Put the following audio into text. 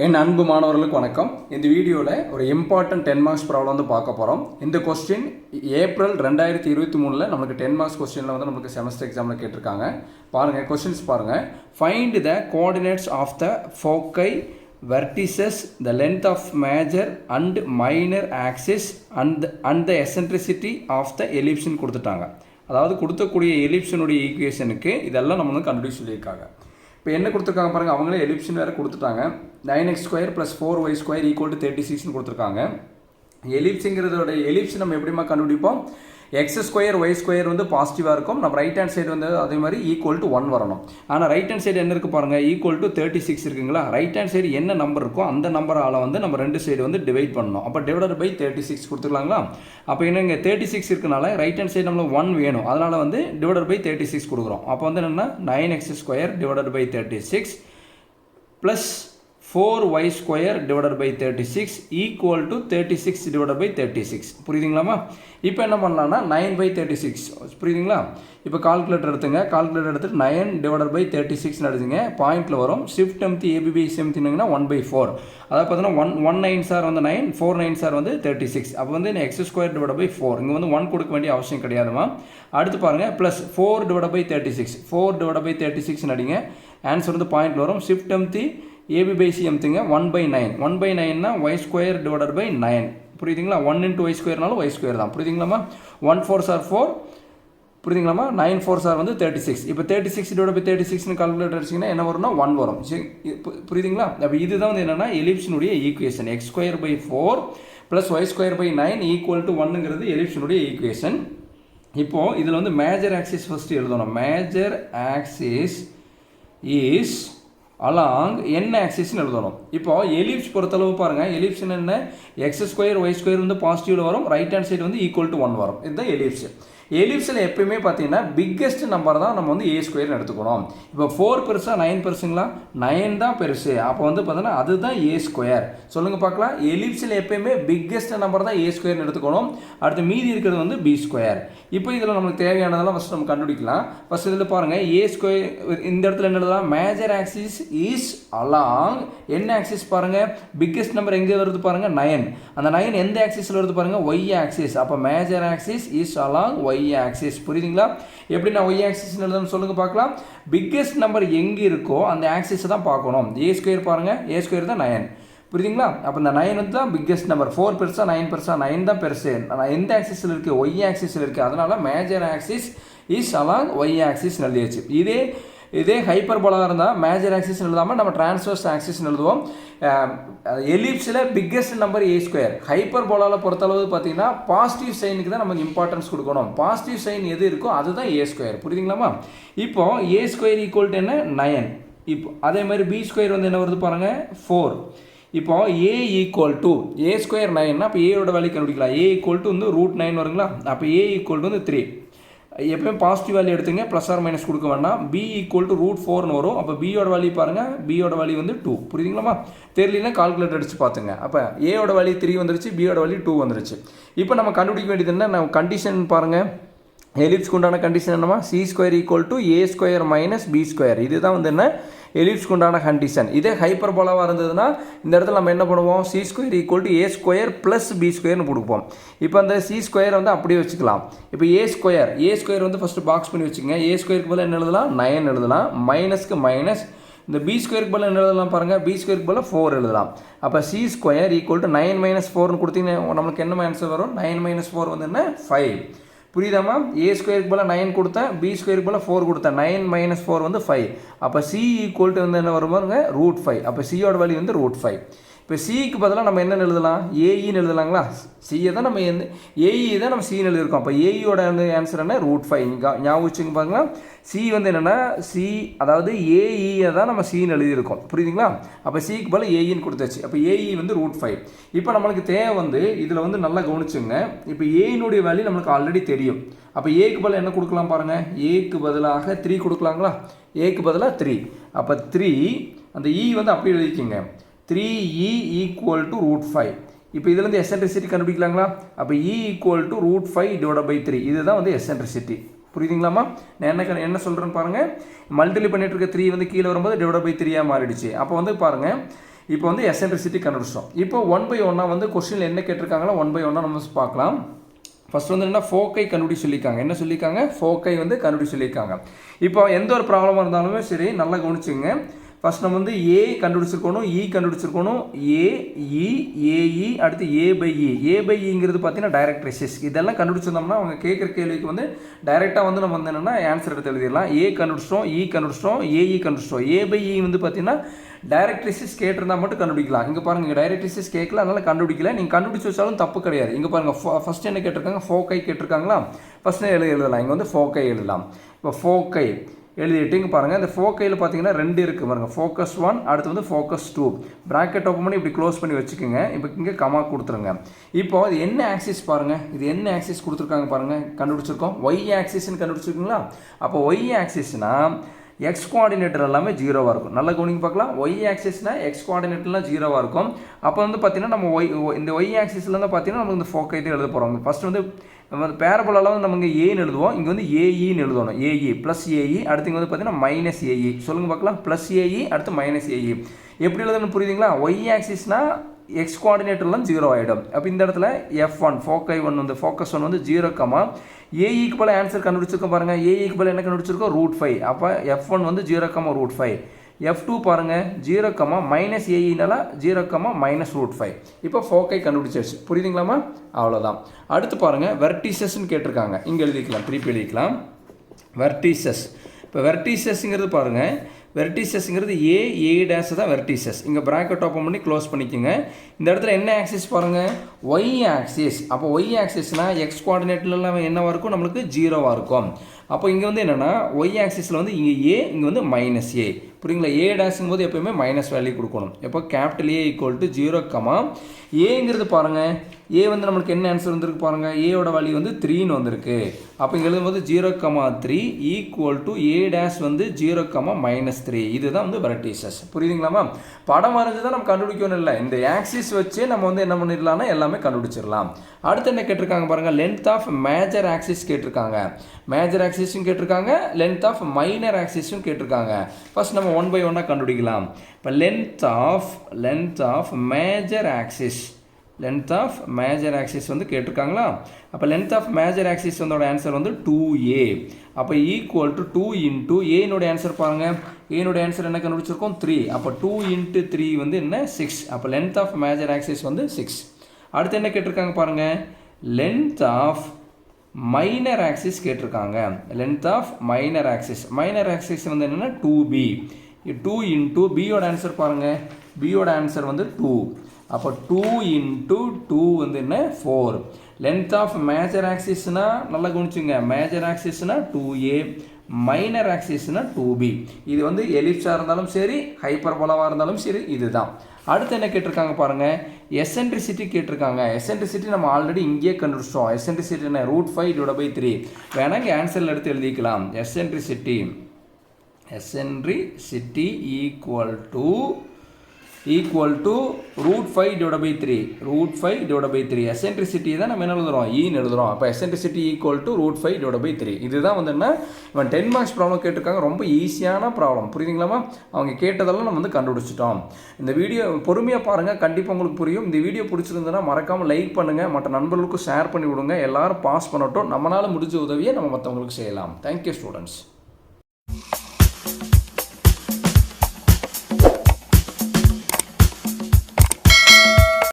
என் அன்பு மாணவர்களுக்கு வணக்கம். இந்த வீடியோவில் ஒரு இம்பார்ட்டன்ட் 10 மார்க்ஸ் ப்ராப்ளம் வந்து பார்க்க போகிறோம். இந்த கொஸ்டின் ஏப்ரல் 2023 நமக்கு 10 மார்க்ஸ் கொஸ்டினில் வந்து நமக்கு செமஸ்டர் எக்ஸாமில் கேட்டிருக்காங்க. பாருங்கள், கொஸ்டின்ஸ் பாருங்கள். Find the coordinates of the ஃபோக்கை vertices, the length of major and minor axis and the eccentricity of the ellipse கொடுத்துட்டாங்க. அதாவது கொடுத்தக்கூடிய எலிப்ஸினுடைய ஈக்குவேஷனுக்கு இதெல்லாம் நம்ம வந்து கண்டுபிடிச்சு சொல்லியிருக்காங்க. இப்போ என்ன கொடுத்துருக்காங்க பாருங்கள், அவங்களே எலிப்ஷன் வேறு கொடுத்துட்டாங்க. 9x² + 4y² = 36 கொடுத்துருக்காங்க. எலிப்ஸுங்கிறதோட எலிப்ஸ் நம்ம எப்படிமா கண்டுபிடிப்போம்? x² y² வந்து பாசிட்டிவாக இருக்கும். நம்ம ரைட் ஹேண்ட் சைடு வந்து அதே மாதிரி =1 வரணும். ஆனால் ரைட் ஹேண்ட் சைடு என்ன இருக்குது பாருங்கள், =36 இருக்குங்களா? ரைட் ஹேண்ட் சைடு என்ன நம்பர் இருக்கோ அந்த நம்பரால் வந்து நம்ம ரெண்டு சைடு வந்து டிவைட் பண்ணணும். அப்போ /36 கொடுத்துக்கலாங்களா? அப்போ என்ன இங்கே 36 இருக்கனால ரைட் ஹேண்ட் சைடு நம்மளுக்கு 1 வேணும். அதனால் வந்து /36 கொடுக்குறோம். அப்போ வந்து என்னென்னா 9x² / 36 + 4y² / 36 = 36 / 36. புரியுதுங்களாமா? இப்போ என்ன பண்ணலாம்னா 9/36 புரியுதுங்களா? இப்போ கால்குலேட்டர் எடுத்துங்க. கால்குலேட்டர் எடுத்துட்டு 9 / 36 எடுத்துங்க. பாயிண்டில் வரும். ஷிஃப்ட் அமுத்தி ABB அமுத்தினீங்கன்னா 1/4. அதாவது பார்த்தீங்கன்னா 1 9s வந்து 9, 4 9s வந்து 36. அப்போ வந்து x² / 4. இங்கே வந்து 1 கொடுக்க வேண்டிய அவசியம் கிடையாதுமா. அடுத்து பாருங்கள், ப்ளஸ் 4 / 36. 4 / 36 அடிங்க. ஆன்சர் வந்து பாயிண்டில் வரும். ஷிஃப்ட் அமுத்தி ABC அமுத்துங்க. 1/9. 1/9னா y² / 9. புரியுதுங்களா? 1 × y²னாலும் y² தான். புரியுதுங்களாமா? 1 4s are 4. புரியுதுங்களாமா? 9 4s are வந்து 36. இப்போ 36 / 36னு கால்குலேட்டர் அடிச்சிங்கன்னா என்ன வரும்னா 1 வரும். புரியுதுங்களா? அப்போ இதுதான் வந்து என்னென்னா எலிப்ஸினுடைய ஈக்குவேஷன். x² / 4 + y² / 9 = 1ங்கிறது எலிப்ஸினுடைய equation. இப்போது இதில் வந்து மேஜர் ஆக்சிஸ் ஃபஸ்ட்டு எழுதணும். மேஜர் ஆக்சிஸ் இஸ் அலாங் என்ன ஆக்சிஸ்ன்னு எழுதணும். இப்போ எலிப்ஸ் பொறுத்தளவு பாருங்கள், எலிப்ஸ் என்ன, x² y² வந்து பாசிட்டிவில் வரும். ரைட் ஹேண்ட் சைடு வந்து =1 வரும். இதுதான் எலிப்ஸ். எலிப்ஸில் எப்பயுமே பார்த்தீங்கன்னா பிக்கெஸ்ட் நம்பர் தான் நம்ம வந்து A² எடுத்துக்கணும். இப்போ 4 பெருசா 9 பெருசுங்களா? 9 தான் பெருசு. அப்போ வந்து பார்த்தீங்கன்னா அதுதான் A². சொல்லுங்கள் பார்க்கலாம். எலிப்ஸில் எப்பயுமே பிக்கெஸ்ட் நம்பர் தான் A² எடுத்துக்கணும். அடுத்து மீதி இருக்கிறது வந்து B². இப்போ இதில் நமக்கு தேவையானதெல்லாம் ஃபஸ்ட் நம்ம கண்டுபிடிக்கலாம். ஃபஸ்ட் இதில் பாருங்கள், A² இந்த இடத்துல என்ன எழுதலாம்? மேஜர் ஆக்சிஸ் இஸ் அலாங் என்ன ஆக்சிஸ் பாருங்கள், பிக்கெஸ்ட் நம்பர் எங்கே வருது பாருங்கள், 9. அந்த 9 எந்த ஆக்சிஸில் வருது பாருங்கள், Y ஆக்சிஸ். அப்போ major axis is along Y axis. புரியுதுங்களா? எப்படி நான் Y ஆக்சிஸ் எழுதணும்னு சொல்லுங்க பார்க்கலாம். பிக்கெஸ்ட் நம்பர் எங்கே இருக்கோ அந்த ஆக்சிஸை தான் பார்க்கணும். A² பாருங்கள், A² தான் 9. புரியுதுங்களா? அப்போ இந்த 9 வந்து தான் பிக்கெஸ்ட் நம்பர். 4 பெருசா 9 பெருசா? 9 தான் பெருசு. எந்த ஆக்சிஸில் இருக்குது? Y ஆக்சிஸில் இருக்குது. அதனால major axis is along Y axis எழுதியாச்சு. இதே ஹைப்பர்போலாக இருந்தால் மேஜர் ஆக்சிஸ் எழுதாமல் நம்ம டிரான்ஸ்வர்ஸ் ஆக்சிஸ் எழுதுவோம். எலிப்ஸில் பிக்கெஸ்ட் நம்பர் A². ஹைப்பர்போலாவில் பொறுத்தளவு பார்த்தீங்கன்னா பாசிட்டிவ் சைனுக்கு தான் நமக்கு இம்பார்ட்டன்ஸ் கொடுக்கணும். பாசிட்டிவ் சைன் எது இருக்கோ அதுதான் A². புரியுதுங்களாமா? இப்போ A² = என்ன, 9. இப்போ அதே மாதிரி B² வந்து என்ன வருது பாருங்கள், 4. இப்போ A = A² 9னா அப்போ ஏயோட வேல்யூ கண்டுபிடிக்கலாம். A = வந்து √9 வருங்களா? அப்போ A = வந்து 3. எப்போயும் பாசிட்டிவ் வேல்யூ எடுத்துங்க, +or- கொடுக்க வேண்டாம். B = √4ன்னு வரும். அப்போ பியோட வேல்யூ பாருங்கள், பியோட வேல்யூ வந்து 2. புரியுதுங்களாமா? தெரியலனா கால்குலேட்டர் அடித்து பார்த்துங்க. அப்போ ஏயோட வேல்யூ 3 வந்துருச்சு, பியோட வேல்யூ 2 வந்துருச்சு. இப்போ நம்ம கண்டுபிடிக்க வேண்டியது என்ன, நம்ம கண்டிஷன் பாருங்கள். எலிப்ஸ்க்கு உண்டான கண்டிஷன் என்னமா, C² = A² - B². இதுதான் வந்து என்ன எலிப்ஸ்க்கு உண்டான கண்டிஷன். இதே ஹைப்பர்போலாவாக இருந்ததுன்னா இந்த இடத்துல நம்ம என்ன பண்ணுவோம், C² = A² + B²ன்னு கொடுப்போம். இப்போ அந்த C² வந்து அப்படியே வச்சுக்கலாம். இப்போ A² வந்து ஃபஸ்ட்டு பாக்ஸ் பண்ணி வச்சுக்கோங்க. A² பதிலாக என்ன எழுதலாம், 9 எழுதலாம். மைனஸ்க்கு மைனஸ். இந்த B² பதிலாக என்ன எழுதலாம் பாருங்கள், B² பதிலாக 4 எழுதலாம். அப்போ C² = 9 - 4ன்னு கொடுத்தீங்கன்னா நம்மளுக்கு என்ன ஆன்சர் வரும், 9 - 4 வந்து என்ன, 5. புரியுதாமா? A² பதிலாக 9 கொடுத்தேன், B² பதிலாக 4 கொடுத்தேன். 9 - 4 வந்து 5. அப்போ C = வந்து என்ன வரும் பாருங்க, √5. அப்போ சியோட வேல்யூ வந்து √5. இப்போ சிக்கு பதிலாக நம்ம என்னென்னு எழுதலாம், ஏஇன்னு எழுதலாங்களா? சியை தான் நம்ம ஏஇ தான் நம்ம சின்னு எழுதியிருக்கோம். அப்போ ஏஇயோட ஆன்சர் என்ன, √5. ஞாபகம் வச்சுங்க பாருங்களா. சி வந்து என்னென்னா சி, அதாவது ஏஇயை தான் நம்ம சின்னு எழுதியிருக்கோம். புரியுதுங்களா? அப்போ சிக்கு பதிலாக ஏஇன்னு கொடுத்தாச்சு. அப்போ ஏஇ வந்து √5. இப்போ நம்மளுக்கு தேவை வந்து இதில் வந்து நல்லா கவனிச்சுங்க. இப்போ ஏயினுடைய வேல்யூ நம்மளுக்கு ஆல்ரெடி தெரியும். அப்போ ஏக்கு பதிலாக என்ன கொடுக்கலாம் பாருங்கள், ஏக்கு பதிலாக 3 கொடுக்கலாங்களா? ஏக்கு பதிலாக 3. அப்போ 3, அந்த இ வந்து அப்படி எழுதிக்கிங்க. 3e = √5. இப்போ இதுலேருந்து எசென்ட்ரிசிட்டி கண்டுபிடிக்கலாங்களா? அப்போ E = √5 / 3. இதுதான் வந்து எசென்ட்ரிசிட்டி. புரியுதுங்களாமா? நான் என்ன சொல்கிறேன்னு பாருங்கள். மல்டிப்ளை பண்ணிட்டு இருக்க 3 வந்து கீழே வரும்போது /3 மாறிடுச்சு. அப்போ வந்து பாருங்கள், இப்போ வந்து எசென்ட்ரிசிட்டி கண்டுபிடிச்சோம். இப்போ 1/1 வந்து கொஸ்டினில் என்ன கேட்டிருக்காங்களோ 1/1 நம்ம பார்க்கலாம். ஃபர்ஸ்ட் வந்து என்ன ஃபோக்கை கண்டுபிடி சொல்லியிருக்காங்க. என்ன சொல்லியிருக்காங்க? ஃபோக்கை வந்து கண்டுபிடி சொல்லியிருக்காங்க. இப்போ எந்த ஒரு ப்ராப்ளமாக இருந்தாலுமே சரி நல்லா கவனிச்சுங்க. ஃபர்ஸ்ட் நம்ம வந்து ஏ கண்டுபிடிச்சிருக்கணும், இ கண்டுபிடிச்சிருக்கணும், ஏஇ அடுத்து ஏ/இங்கிறது பார்த்தீங்கன்னா டைரக்ட்ரிசிஸ். இதெல்லாம் கண்டுபிடிச்சிருந்தோம்னா அவங்க கேட்குற கேள்விக்கு வந்து டைரெக்டாக வந்து நம்ம வந்து என்னென்னா ஆன்சர் எடுத்து எழுதிடலாம். ஏ கண்டுபிடிச்சிட்டோம், இ கண்டுபிடிச்சிட்டோம், ஏஇ கண்டுபிடிச்சிட்டோம். ஏ/இ வந்து பார்த்தீங்கன்னா டைரக்ட்ரிசிஸ் கேட்டிருந்தா மட்டும் கண்டுபிடிக்கலாம். இங்கே பாருங்கள், இங்கே டைரக்ட்ரிசிஸ் கேட்கல, அதனால் கண்டுபிடிக்கல. நீங்கள் கண்டுபிடிச்சி வச்சாலும் தப்பு கிடையாது. இங்கே பாருங்கள், ஃபஸ்ட் என்ன கேட்டிருக்காங்க? ஃபோக்கை கேட்டிருக்காங்களா? ஃபஸ்ட்டு எழுதலாம். இங்கே வந்து ஃபோக்கை எழுதலாம். இப்போ ஃபோக்கை எழுதிட்டு இங்கே பாருங்கள், இந்த ஃபோக்கையில் பார்த்தீங்கன்னா 2 இருக்குது பாருங்கள். ஃபோக்கஸ் 1 அடுத்து வந்து ஃபோக்கஸ் 2. ப்ராக்கெட் ஓப்பன் பண்ணி இப்படி க்ளோஸ் பண்ணி வச்சுக்கோங்க. இப்போ இங்கே கமா கொடுத்துருங்க. இப்போ இது என்ன ஆக்சிஸ் பாருங்கள், இது என்ன ஆக்சிஸ் கொடுத்துருக்காங்க பாருங்கள், கண்டுபிடிச்சிருக்கோம். ஒய் ஆக்சிஸ்ன்னு கண்டுபிடிச்சிருக்கீங்களா? அப்போ ஒய் ஆக்சிஸ்னால் எக்ஸ் கோஆர்டினேட்டர் எல்லாமே 0வாக இருக்கும். நல்லா கவனிங்க பார்க்கலாம். ஒய் ஆக்சிஸ்னால் எக்ஸ் கோஆர்டினேட்டர்லாம் 0வாக இருக்கும். அப்போ வந்து பார்த்தீங்கன்னா நம்ம இந்த ஒய் ஆக்சிஸ்லேருந்து பார்த்தீங்கன்னா நம்ம இந்த ஃபோக்கை தான் எழுத போகிறோம். ஃபஸ்ட்டு வந்து நம்ம பேரபோலாவில் வந்து நம்ம இங்கே ஏன்னு எழுதுவோம். இங்கே வந்து ஏஇன்னு எழுதணும். ஏஇ ப்ளஸ் ஏஇ அடுத்து இங்கே வந்து பார்த்தீங்கன்னா மைனஸ் ஏஇ. சொல்லுங்கள் பார்க்கலாம். ப்ளஸ் ஏஇ அடுத்து மைனஸ் ஏஇ. எப்படி எழுதணும்னு புரியுதுங்களா? ஒய் ஆக்சிஸ்னால் எக்ஸ் கோஆர்டினேட்டர்லாம் 0 ஆகிடும். அப்போ இந்த இடத்துல F1 ஃபோக்கை 1 வந்து ஃபோக்கஸ் 1 வந்து 0, ஏஇக்கு போல் ஆன்சர் கண்டுபிடிச்சிருக்கோம் பாருங்கள். ஏஇக்கு போல் என்ன கண்டுபிடிச்சிருக்கோம்? √5. அப்போ F1 வந்து 0, √5. F2 பாருங்கள் 0, மைனஸ் ஏஇனால 0, -√5. இப்போ ஃபோக்கை கண்டுபிடிச்சாச்சு. புரியுதுங்களாமா? அவ்வளோதான். அடுத்து பாருங்கள், வெர்டிசஸ்ன்னு கேட்டிருக்காங்க. இங்கே எழுதிக்கலாம், திருப்பி எழுதிக்கலாம். வெர்டிசஸ். இப்போ வெர்டிசஸ்ங்கிறது பாருங்கள், வெர்டிசஸ்ங்கிறது ஏ டேஸ் தான் வெர்டிசஸ். இங்கே ப்ராக்கெட் ஓப்பன் பண்ணி க்ளோஸ் பண்ணிக்கோங்க. இந்த இடத்துல என்ன ஆக்சிஸ் பாருங்கள்? Y axis. அப்போ ஒய் ஆக்சிஸ்னால் எக்ஸ் கோஆர்டினேட்லாம் என்னவாக இருக்கும்? நம்மளுக்கு 0வாக இருக்கும். அப்போ இங்கே வந்து என்னென்னா ஒய் ஆக்சிஸில் வந்து இங்கே ஏ, இங்கே வந்து மைனஸ் ஏ. புரியுங்களா? ஏ டேஸுங்கும் போது எப்போயுமே மைனஸ் வேல்யூ கொடுக்கணும். எப்போ கேபிட்டல் ஏ = 0, ஏங்கிறது பாருங்கள், ஏ வந்து நம்மளுக்கு என்ன ஆன்சர் வந்திருக்கு பாருங்கள், ஏயோட வேல்யூ வந்து 3ன்னு வந்திருக்கு. அப்போ இங்கே எழுதும்போது 0, 3 ஏ டேஷ் வந்து 0, -3. இதுதான் வந்து வெர்டிசஸ். புரியுதுங்களாமா? படம் வரைஞ்சி தான் நம்ம கண்டுபிடிக்கணும் இல்லை, இந்த ஆக்சிஸ் வச்சு நம்ம வந்து என்ன பண்ணிடலாம்னா எல்லாமே கண்டுபிடிச்சிடலாம். அடுத்து என்ன கேட்டிருக்காங்க பாருங்கள், லென்த் ஆஃப் மேஜர் ஆக்சிஸ் கேட்டிருக்காங்க. மேஜர் ஆக்சிஸும் கேட்டிருக்காங்க, லென்த் ஆஃப் மைனர் ஆக்சிஸும் கேட்டிருக்காங்க. ஃபர்ஸ்ட் நம்ம 1/1 கண்டுபிடிக்கலாம். இப்போ length of major axis, length of major axis வந்து கேட்டிருக்காங்களா? அப்போ லென்த் ஆஃப் மேஜர் ஆக்சிஸ் வந்தோட ஆன்சர் வந்து 2a. அப்போ = 2 ஏனுடைய ஆன்சர் பாருங்கள், ஏனுடைய ஆன்சர் என்ன கண்டுபிடிச்சிருக்கோம்? 3. அப்போ 2 × 3 வந்து என்ன? 6. அப்போ லென்த் ஆஃப் மேஜர் ஆக்சிஸ் வந்து 6. அடுத்து என்ன கேட்டிருக்காங்க பாருங்கள், லென்த் ஆஃப் மைனர் ஆக்சிஸ் கேட்டிருக்காங்க. Length of minor axis, minor axis வந்து என்னென்னா 2b. 2 × பியோட ஆன்சர் பாருங்கள், பியோட ஆன்சர் வந்து 2. அப்போ 2 × 2 வந்து என்ன? 4. லென்த் ஆஃப் மேஜர் ஆக்சிஸ்னா நல்லா கவனிச்சுங்க, மேஜர் ஆக்சிஸ்னா 2a, மைனர் ஆக்சிஸ்னா 2b. இது வந்து எலிப்ஸாக இருந்தாலும் சரி, ஹைப்பர்போலாவாக இருந்தாலும் சரி, இதுதான். அடுத்து என்ன கேட்டிருக்காங்க பாருங்கள், எசென்ட்ரிசிட்டி கேட்டிருக்காங்க. எசென்ட்ரிசிட்டி நம்ம ஆல்ரெடி இங்கேயே கண்டுபிடிச்சோம். எசென்ட்ரிசிட்டி என்ன? √5/3. வேணா இங்கே ஆன்சரில் எடுத்து எழுதிக்கலாம். எசென்ட்ரிசிட்டி √5/3. எசென்ட்ரிசிட்டி தான் நம்ம என்ன எழுதுறோம்? ஈன்னு எழுதுறோம். அப்போ எசென்ட்ரிசிட்டி √5/3. இதுதான் வந்து என்ன, இவன் 10 மார்க்ஸ் ப்ராப்ளம் கேட்டிருக்காங்க. ரொம்ப ஈஸியான ப்ராப்ளம். புரியுதுங்களாமா? அவங்க கேட்டதெல்லாம் நம்ம வந்து கண்டுபிடிச்சிட்டோம். இந்த வீடியோ பொறுமையாக பாருங்கள், கண்டிப்பாக உங்களுக்கு புரியும். இந்த வீடியோ பிடிச்சிருந்ததுன்னா மறக்காமல் லைக் பண்ணுங்கள், மற்ற நண்பர்களுக்கும் ஷேர் பண்ணி விடுங்க. எல்லாரும் பாஸ் பண்ணட்டும். நம்மளால் முடிஞ்ச உதவியை நம்ம மற்றவங்களுக்கு செய்யலாம். Thank you students.